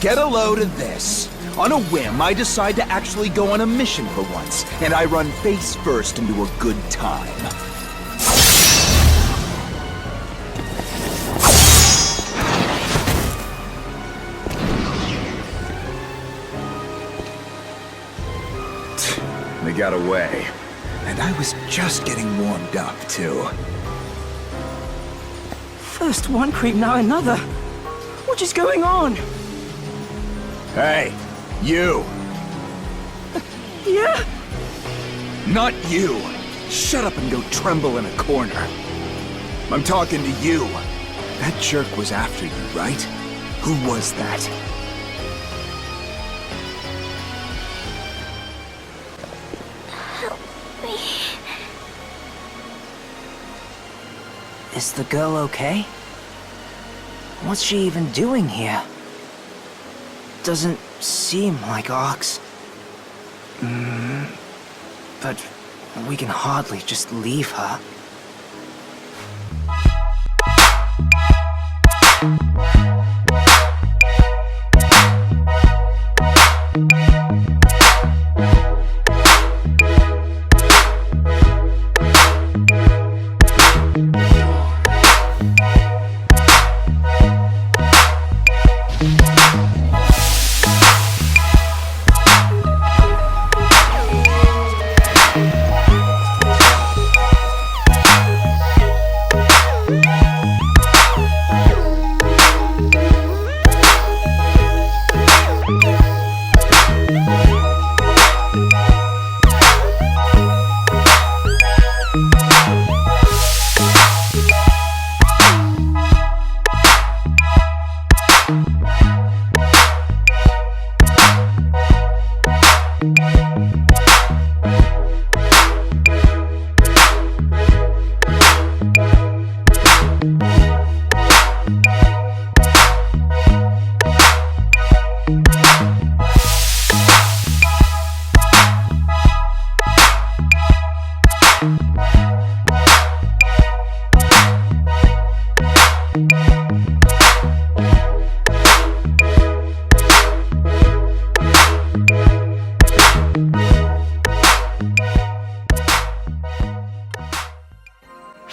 Get a load of this. On a whim, I decide to actually go on a mission for once, and I run face first into a good time. They got away. And I was just getting warmed up, too. First one creep, now another. What is going on? Hey, you! Yeah? Not you! Shut up and go tremble in a corner. I'm talking to you. That jerk was after you, right? Who was that? Is the girl okay? What's she even doing here? Doesn't seem like Ox. But we can hardly just leave her.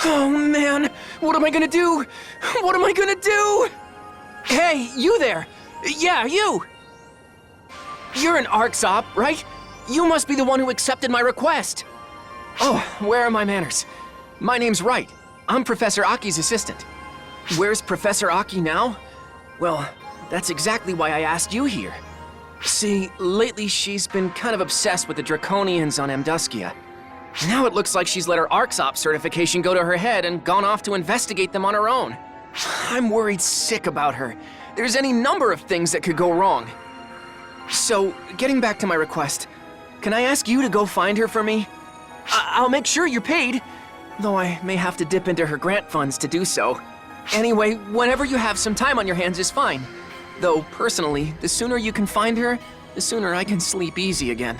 Oh man, what am I gonna do? What am I gonna do? Hey, you there! Yeah, you! You're an ArcSop, right? You must be the one who accepted my request. Oh, where are my manners? My name's Wright. I'm Professor Aki's assistant. Where's Professor Aki now? Well, that's exactly why I asked you here. See, lately she's been kind of obsessed with the Draconians on Amduskia. Now it looks like she's let her ArcSop certification go to her head and gone off to investigate them on her own. I'm worried sick about her. There's any number of things that could go wrong. So, getting back to my request, can I ask you to go find her for me? I'll make sure you're paid, though I may have to dip into her grant funds to do so. Anyway, whenever you have some time on your hands is fine. Though, personally, the sooner you can find her, the sooner I can sleep easy again.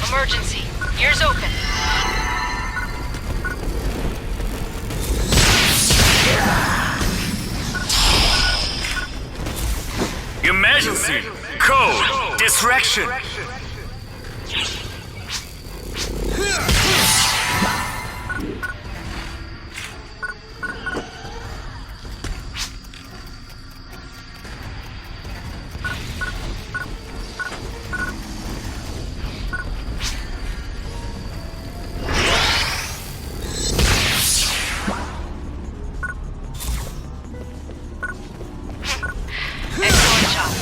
Emergency. Ears open. Emergency. Code. Distraction. Excellent job.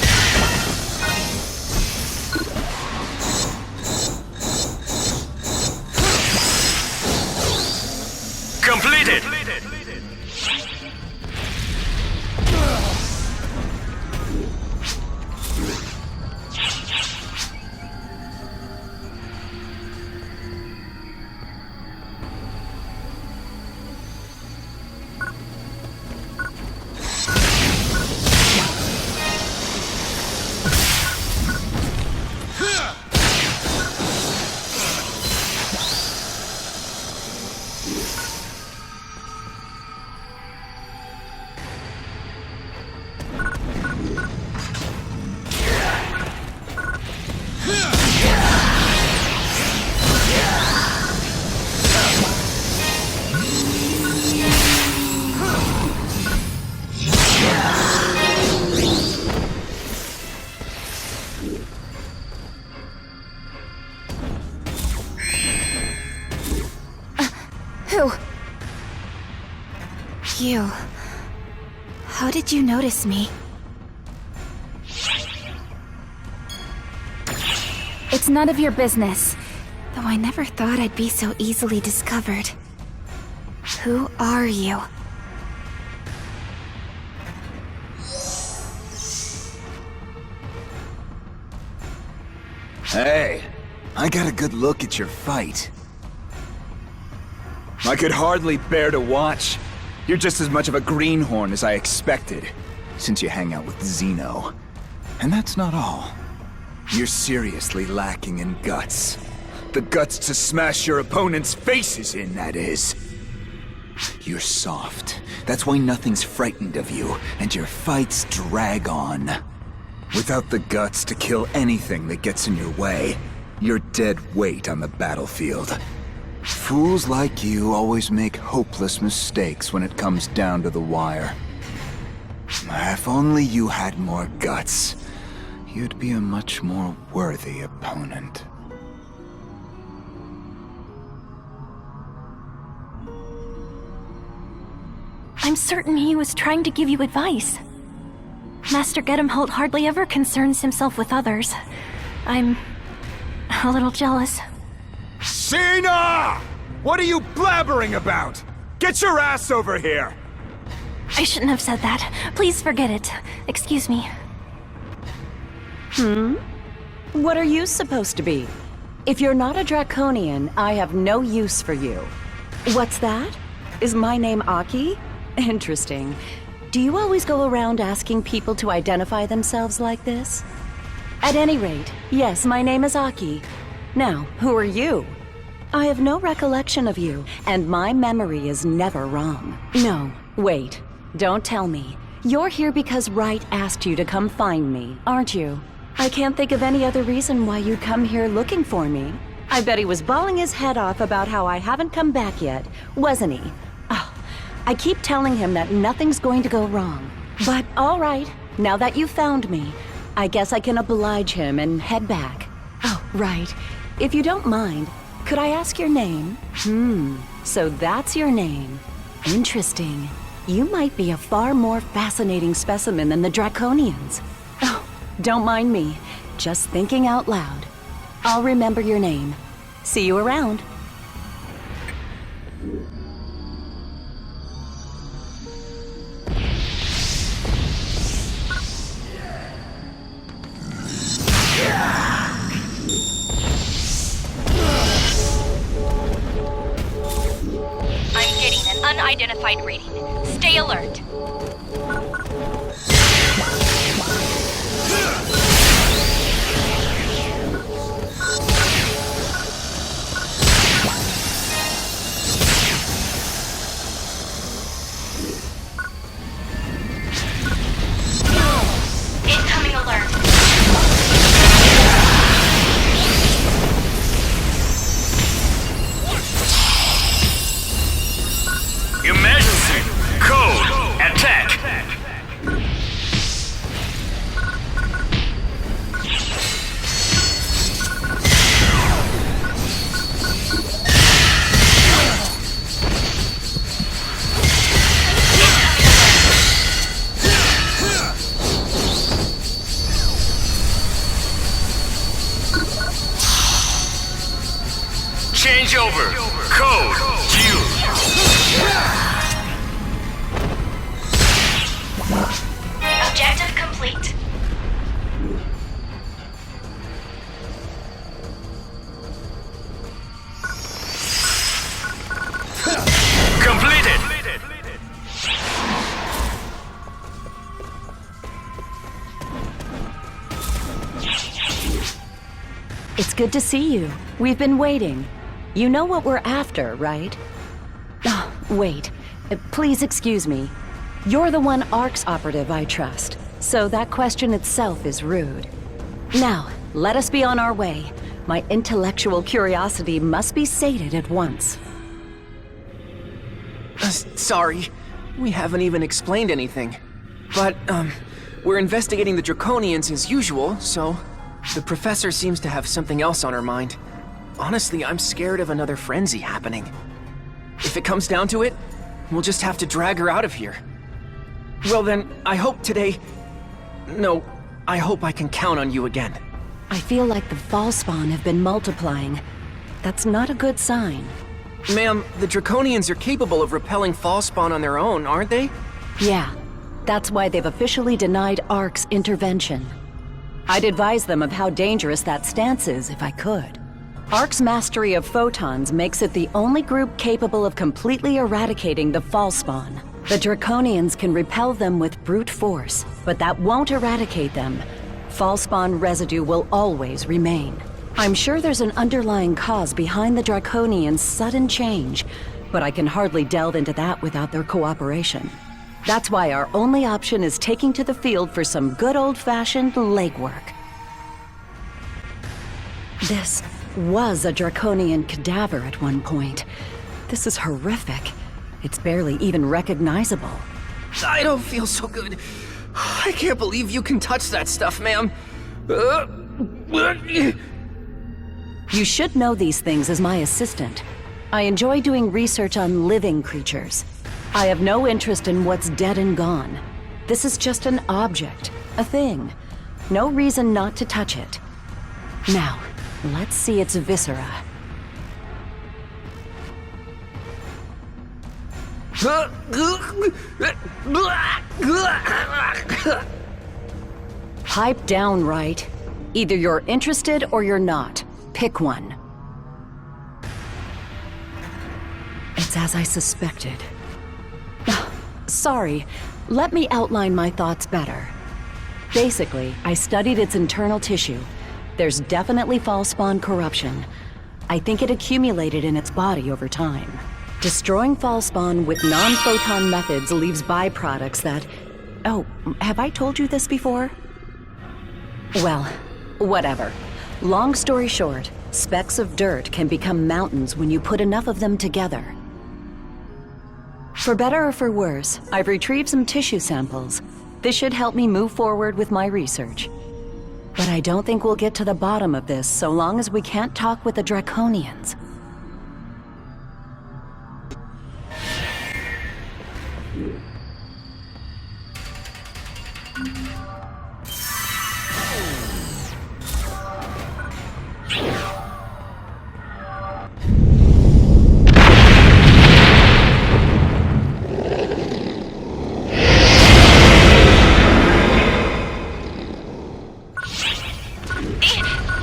you? How did you notice me? It's none of your business, though I never thought I'd be so easily discovered. Who are you? Hey, I got a good look at your fight. I could hardly bear to watch. You're just as much of a greenhorn as I expected, since you hang out with Zeno. And that's not all. You're seriously lacking in guts. The guts to smash your opponent's faces in, that is. You're soft. That's why nothing's frightened of you, and your fights drag on. Without the guts to kill anything that gets in your way, you're dead weight on the battlefield. Fools like you always make hopeless mistakes when it comes down to the wire. If only you had more guts, you'd be a much more worthy opponent. I'm certain he was trying to give you advice. Master Gedemholt hardly ever concerns himself with others. I'm a little jealous. Sheena! What are you blabbering about? Get your ass over here! I shouldn't have said that. Please forget it. Excuse me. What are you supposed to be? If you're not a Draconian, I have no use for you. What's that? Is my name Aki? Interesting. Do you always go around asking people to identify themselves like this? At any rate, yes, my name is Aki. Now, who are you? I have no recollection of you, and my memory is never wrong. No, wait. Don't tell me. You're here because Wright asked you to come find me, aren't you? I can't think of any other reason why you'd come here looking for me. I bet he was bawling his head off about how I haven't come back yet, wasn't he? Oh, I keep telling him that nothing's going to go wrong. But all right, now that you've found me, I guess I can oblige him and head back. Oh, right. If you don't mind, could I ask your name? So that's your name. Interesting. You might be a far more fascinating specimen than the Draconians. Oh, don't mind me. Just thinking out loud. I'll remember your name. See you around. I'm getting an unidentified reading. Stay alert. Incoming alert. Emergency! Code! Attack! Change over! Code! Use! Objective complete. Completed! It's good to see you. We've been waiting. You know what we're after, right? Oh, wait. Please excuse me. You're the one ARC's operative I trust, so that question itself is rude. Now, let us be on our way. My intellectual curiosity must be sated at once. Sorry, we haven't even explained anything. But, we're investigating the Draconians as usual, so the professor seems to have something else on her mind. Honestly, I'm scared of another frenzy happening. If it comes down to it, We'll just have to drag her out of here. Well then, I hope today... No, I hope I can count on you again. I feel like the Falspawn have been multiplying. That's not a good sign. Ma'am, the Draconians are capable of repelling Falspawn on their own, aren't they? Yeah, that's why they've officially denied ARC's intervention. I'd advise them of how dangerous that stance is if I could. ARC's mastery of photons makes it the only group capable of completely eradicating the Falspawn. The Draconians can repel them with brute force, but that won't eradicate them. Falspawn residue will always remain. I'm sure there's an underlying cause behind the Draconians' sudden change, but I can hardly delve into that without their cooperation. That's why our only option is taking to the field for some good old-fashioned legwork. This was a Draconian cadaver at one point. This is horrific. It's barely even recognizable. I don't feel so good. I can't believe you can touch that stuff, ma'am. You should know these things as my assistant. I enjoy doing research on living creatures. I have no interest in what's dead and gone. This is just an object, a thing. No reason not to touch it. Now, let's see its viscera. Pipe down, right? Either you're interested or you're not. Pick one. It's as I suspected. Sorry, let me outline my thoughts better. Basically, I studied its internal tissue. There's definitely Falspawn corruption. I think it accumulated in its body over time. Destroying Falspawn with non-photon methods leaves byproducts that... Oh, have I told you this before? Well, whatever. Long story short, specks of dirt can become mountains when you put enough of them together. For better or for worse, I've retrieved some tissue samples. This should help me move forward with my research. But I don't think we'll get to the bottom of this so long as we can't talk with the Draconians.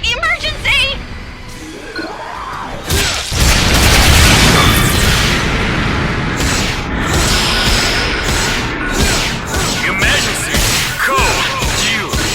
Emergency! Emergency! Code used!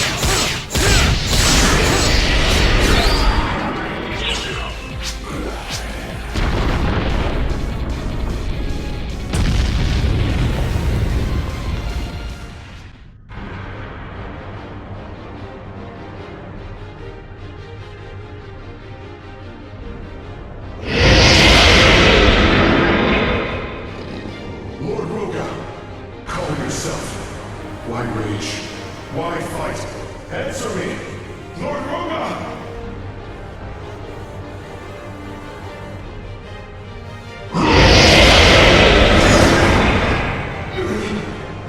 Lord Roga, calm yourself. Why rage? Why fight? Answer me! Lord Roga!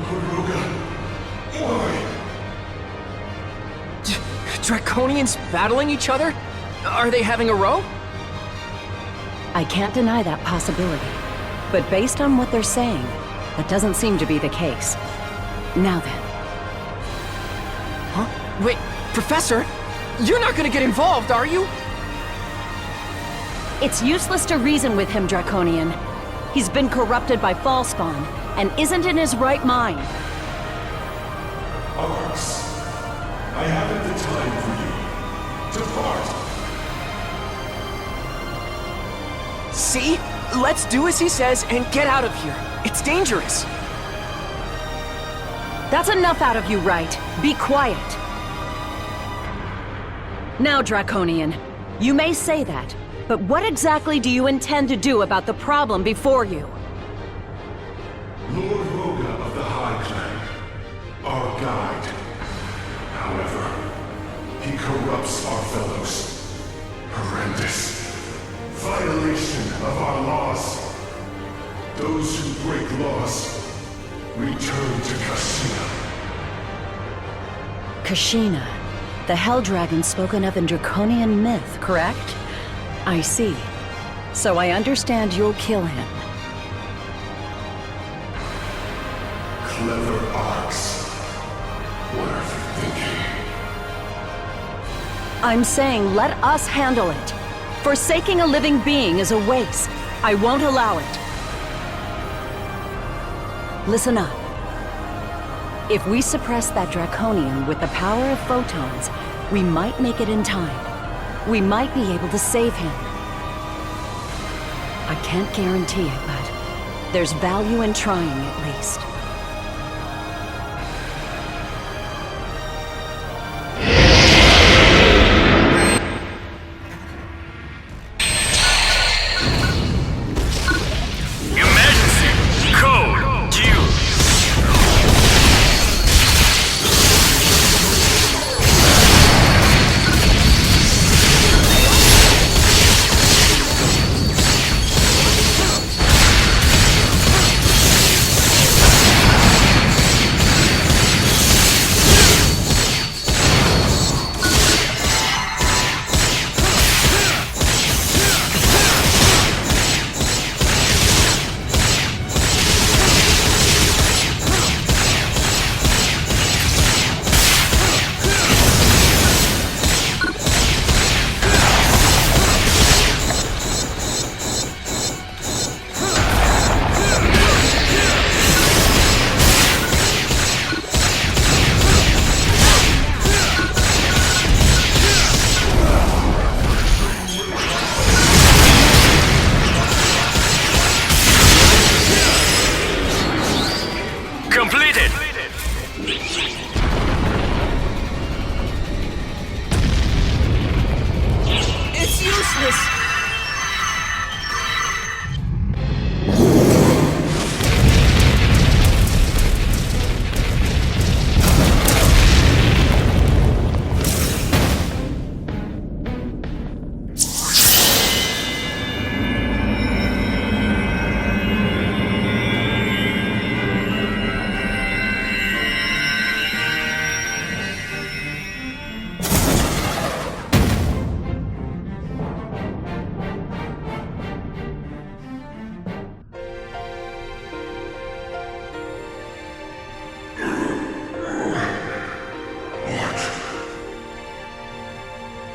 Lord Roga, why? Draconians battling each other? Are they having a row? I can't deny that possibility. But based on what they're saying, that doesn't seem to be the case. Now then. Huh? Wait, Professor? You're not gonna get involved, are you? It's useless to reason with him, Draconian. He's been corrupted by Falspawn, and isn't in his right mind. Arx, I haven't the time for you. Depart! See? Let's do as he says and get out of here. It's dangerous. That's enough out of you, right? Be quiet. Now, Draconian, you may say that, but what exactly do you intend to do about the problem before you? Lord Roga of the High Clan, our guide. However, he corrupts our fellows. Horrendous. Violation of our laws. Those who break laws return to Kashyyyk. Kashyyyk, the Hell Dragon spoken of in Draconian myth, correct? I see. So I understand you'll kill him. Clever Arx. What are you thinking? I'm saying let us handle it. Forsaking a living being is a waste. I won't allow it. Listen up. If we suppress that Draconian with the power of photons, we might make it in time. We might be able to save him. I can't guarantee it, but there's value in trying at least. Completed! It's useless!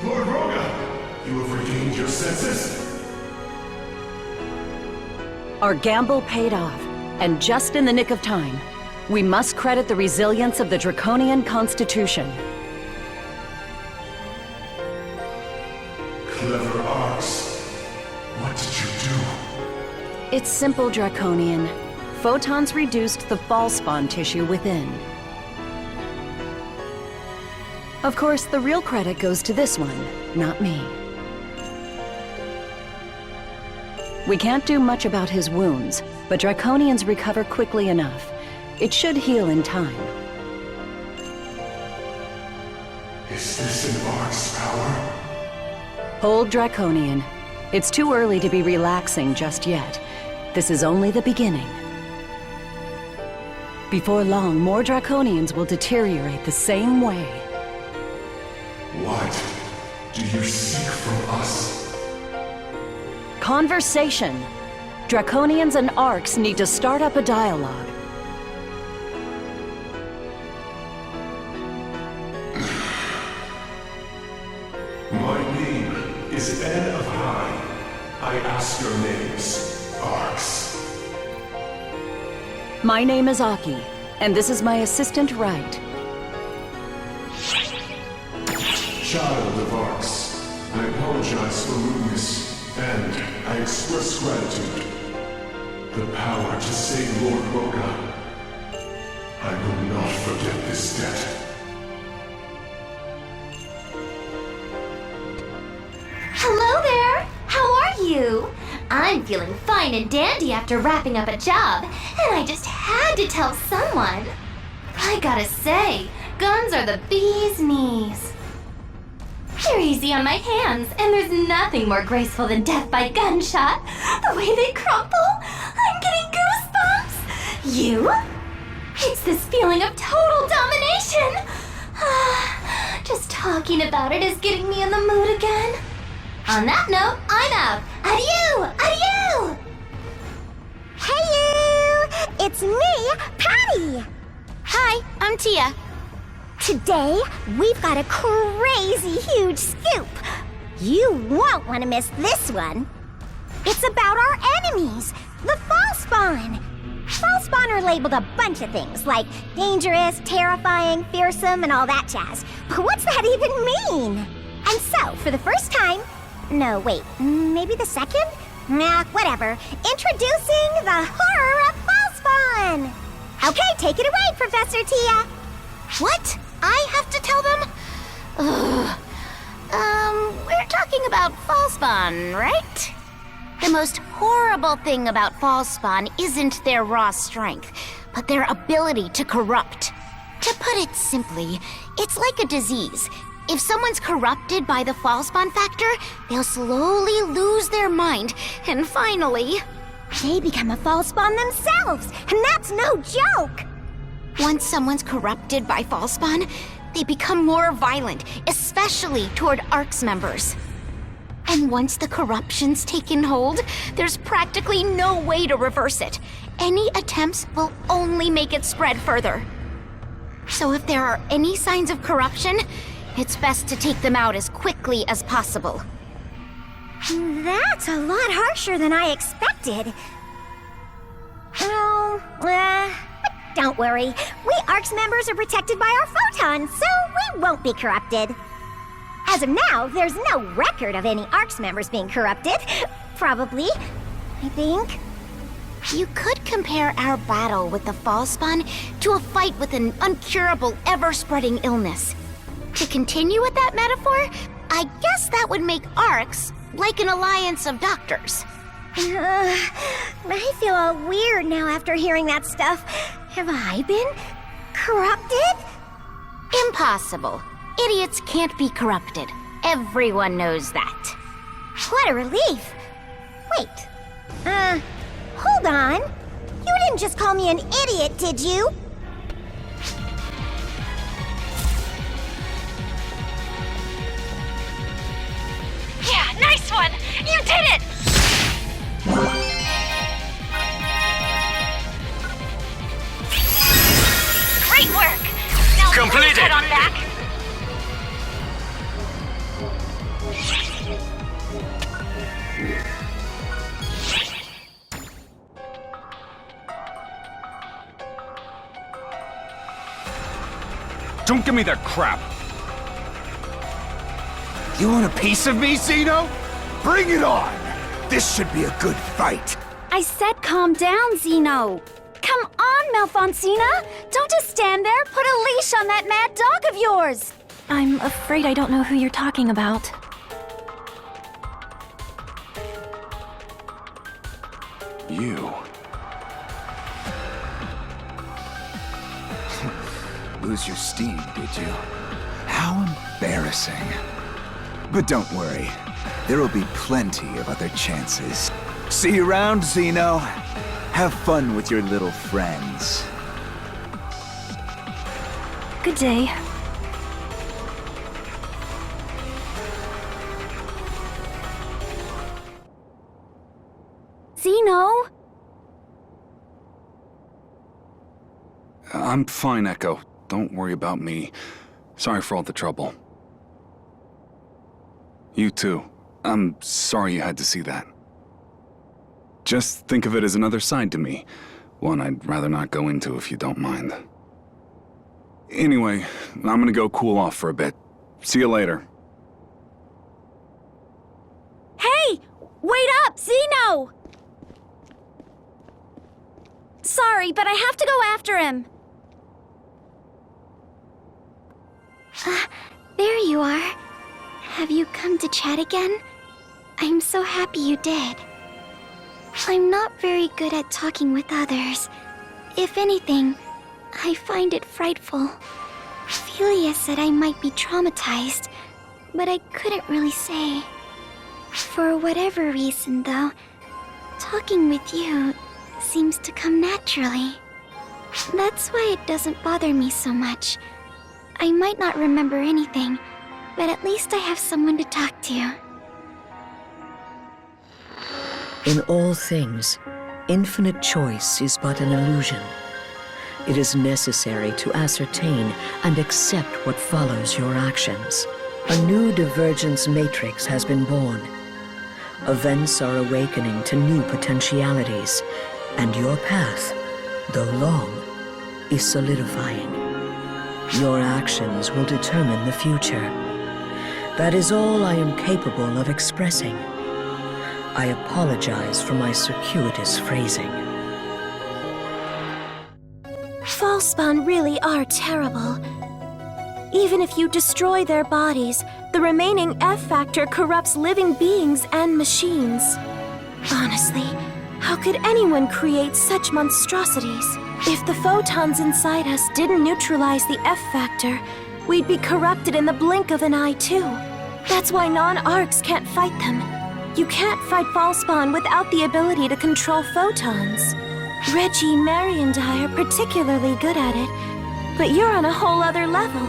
Lord Roga, you have regained your senses? Our gamble paid off, and just in the nick of time. We must credit the resilience of the Draconian Constitution. Clever Arx. What did you do? It's simple, Draconian. Photons reduced the false-spawn tissue within. Of course, the real credit goes to this one, not me. We can't do much about his wounds, but Draconians recover quickly enough. It should heal in time. Is this an Arx power? Hold, Draconian. It's too early to be relaxing just yet. This is only the beginning. Before long, more Draconians will deteriorate the same way. What do you seek from us? Conversation. Draconians and Arx need to start up a dialogue. My name is N of High. I ask your names, Arx. My name is Aki, and this is my assistant, Wright. Child of Arx, I apologize for rudeness, and I express gratitude. The power to save Lord Roga. I will not forget this debt. Hello there! How are you? I'm feeling fine and dandy after wrapping up a job, and I just had to tell someone. I gotta say, guns are the bee's knees. They're easy on my hands, and there's nothing more graceful than death by gunshot. The way they crumple, I'm getting You? It's this feeling of total domination! Just talking about it is getting me in the mood again. On that note, I'm out. Adieu! Adieu! Hey you! It's me, Patty! Hi, I'm Tia. Today, we've got a crazy huge scoop. You won't want to miss this one. It's about our enemies, the Fallspawn. Fallspawn are labeled a bunch of things, like dangerous, terrifying, fearsome, and all that jazz. But what's that even mean? And so, for the first time... No, wait, maybe the second? Nah, whatever. Introducing the horror of Fallspawn! Okay, take it away, Professor Tia. What? I have to tell them? We're talking about Fallspawn, right? The most horrible thing about Fallspawn isn't their raw strength, but their ability to corrupt. To put it simply, it's like a disease. If someone's corrupted by the Fallspawn factor, they'll slowly lose their mind, and finally... They become a Fallspawn themselves, and that's no joke! Once someone's corrupted by Fallspawn, they become more violent, especially toward ARC's members. And once the corruption's taken hold, there's practically no way to reverse it. Any attempts will only make it spread further. So if there are any signs of corruption, it's best to take them out as quickly as possible. That's a lot harsher than I expected. Oh, don't worry. We ARC's members are protected by our photons, so we won't be corrupted. As of now, there's no record of any ARC's members being corrupted. Probably, I think. You could compare our battle with the Fallspawn to a fight with an uncurable, ever-spreading illness. To continue with that metaphor, I guess that would make ARCs like an alliance of doctors. I feel all weird now after hearing that stuff. Have I been corrupted? Impossible. Idiots can't be corrupted. Everyone knows that. What a relief. Wait, hold on. You didn't just call me an idiot, did you? Yeah, nice one! You did it! Great work! Now Completed. please head on back. Don't give me that crap. You want a piece of me, Zeno? Bring it on! This should be a good fight. I said calm down, Zeno. Come on, Malfoncina. Don't just stand there. Put a leash on that mad dog of yours. I'm afraid I don't know who you're talking about. You. Lose your steam, did you? How embarrassing. But don't worry. There'll be plenty of other chances. See you around, Zeno. Have fun with your little friends. Good day. Zeno? I'm fine, Echo. Don't worry about me. Sorry for all the trouble. You too. I'm sorry you had to see that. Just think of it as another side to me. One I'd rather not go into if you don't mind. Anyway, I'm gonna go cool off for a bit. See you later. Hey! Wait up, Zeno! Sorry, but I have to go after him. There you are. Have you come to chat again? I'm so happy you did. I'm not very good at talking with others. If anything, I find it frightful. Ophelia said I might be traumatized, but I couldn't really say. For whatever reason, though, talking with you seems to come naturally. That's why it doesn't bother me so much. I might not remember anything, but at least I have someone to talk to. In all things, infinite choice is but an illusion. It is necessary to ascertain and accept what follows your actions. A new divergence matrix has been born. Events are awakening to new potentialities, and your path, though long, is solidifying. Your actions will determine the future. That is all I am capable of expressing. I apologize for my circuitous phrasing. Falspawn really are terrible. Even if you destroy their bodies, the remaining F-Factor corrupts living beings and machines. Honestly, how could anyone create such monstrosities? If the photons inside us didn't neutralize the F-Factor, we'd be corrupted in the blink of an eye too. That's why non-Arcs can't fight them. You can't fight Falspawn without the ability to control photons. Reggie, Mary, and I are particularly good at it, but you're on a whole other level.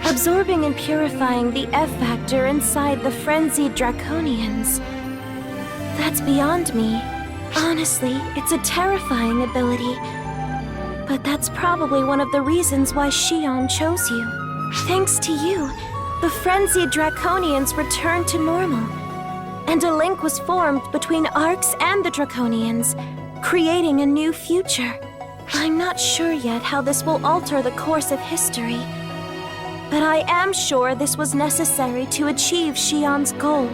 Absorbing and purifying the F-Factor inside the frenzied Draconians. That's beyond me. Honestly, it's a terrifying ability. But that's probably one of the reasons why Xion chose you. Thanks to you, the frenzied Draconians returned to normal. And a link was formed between Arcs and the Draconians, creating a new future. I'm not sure yet how this will alter the course of history. But I am sure this was necessary to achieve Xion's goal.